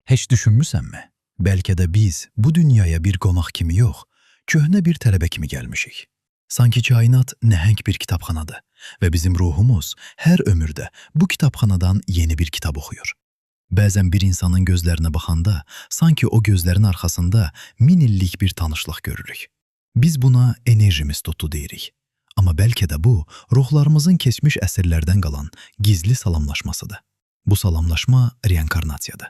Heç düşünmüsənmi? Bəlkə də biz bu dünyaya bir qonaq kimi yox, köhnə bir tələbə kimi gəlmişik. Sanki kainat nəhəng bir kitabxanadır və bizim ruhumuz hər ömürdə bu kitabxanadan yeni bir kitab oxuyur. Bəzən bir insanın gözlərinə baxanda, sanki o gözlərin arxasında 1000 illik bir tanışlıq görürük. Biz buna enerjimiz tutdu deyirik. Amma bəlkə də bu, ruhlarımızın keçmiş əsrlərdən qalan gizli salamlaşmasıdır. Bu salamlaşma reinkarnasiyadır.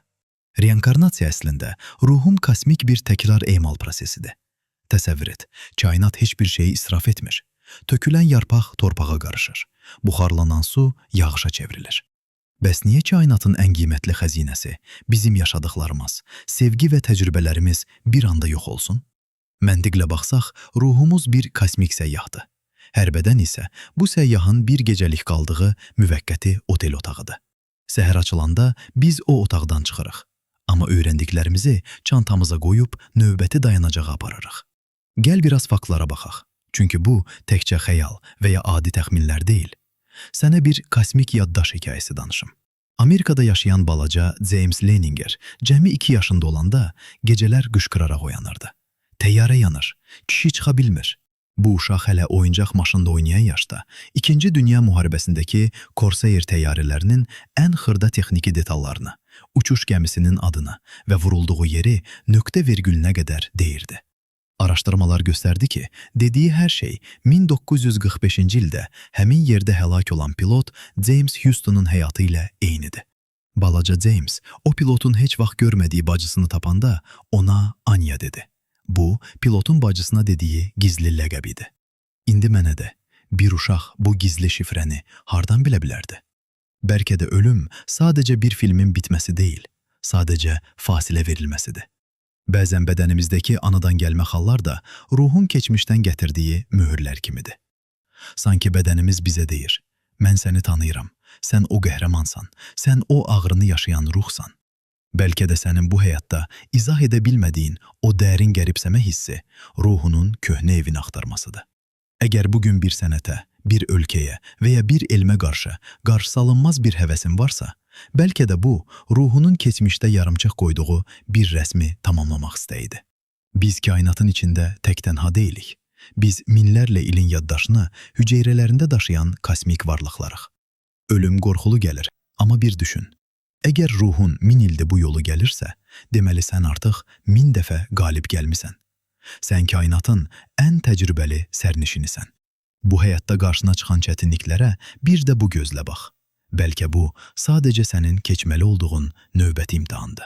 Reinkarnasiya əslində ruhun kosmik bir təkrar emal prosesidir. Təsəvvür et, kainat heç bir şeyi israf etmir. Tökülən yarpaq torpağa qarışır. Buxarlanan su yağışa çevrilir. Bəs niyə kainatın ən qiymətli xəzinəsi, bizim yaşadıqlarımız, sevgi və təcrübələrimiz bir anda yox olsun? Məntiqlə baxsaq, ruhumuz bir kosmik səyyahdır. Hər bədən isə bu səyyahın bir gecəlik qaldığı müvəqqəti otel otağıdır. Səhər açılanda biz o otaqdan çıxırıq. Amma öyrəndiklərimizi çantamıza qoyub növbəti dayanacağa aparırıq. Gəl biraz faktlara baxaq. Çünki bu təkcə xəyal və ya adi təxminlər deyil. Sənə bir kosmik yaddaş hekayəsi danışım. Amerikada yaşayan balaca James Leninger cəmi 2 yaşında olanda gecələr qışqıraraq oyanırdı. Təyyarə yanır, kişi çıxa bilmir. Bu uşaq hələ oyuncaq maşında oynayan yaşda 2-ci Dünya müharibəsindəki Corsair təyyarələrinin ən xırda texniki detallarını, uçuş gəmisinin adını və vurulduğu yeri nöqtə virgülünə qədər deyirdi. Araşdırmalar göstərdi ki, dediyi hər şey 1945-ci ildə həmin yerdə həlak olan pilot James Houston'un həyatı ilə eynidir. Balaca James o pilotun heç vaxt görmədiyi bacısını tapanda ona Anya dedi. Bu, pilotun bacısına dediyi gizli ləqəb idi. İndi mənə də bir uşaq bu gizli şifrəni hardan bilə bilərdi? Bəlkə də ölüm sadəcə bir filmin bitməsi deyil, sadəcə fasilə verilməsidir. Bəzən bədənimizdəki anadan gəlmə xallar da ruhun keçmişdən gətirdiyi möhürlər kimidir. Sanki bədənimiz bizə deyir, mən səni tanıyıram, sən o qəhrəmansan, sən o ağrını yaşayan ruhsan. Bəlkə də sənin bu həyatda izah edə bilmədiyin o dərin qəribsəmə hissi ruhunun köhnə evini axtarmasıdır. Əgər bugün bir sənətə, bir ölkəyə və ya bir elmə qarşısalınmaz bir həvəsin varsa, bəlkə də bu, ruhunun keçmişdə yarımçıq qoyduğu bir rəsmi tamamlamaq istəyidir. Biz kainatın içində tək-tənha deyilik. Biz minlərlə ilin yaddaşını hüceyrələrində daşıyan kosmik varlıqlarıq. Ölüm qorxulu gəlir, amma bir düşün. Əgər ruhun 1000 ildə bu yolu gəlirsə, deməli sən artıq 1000 dəfə qalib gəlmisən. Sən kainatın ən təcrübəli sərnişinisən. Bu həyatda qarşına çıxan çətinliklərə bir də bu gözlə bax. Bəlkə bu, sadəcə sənin keçməli olduğun növbəti imtahandır.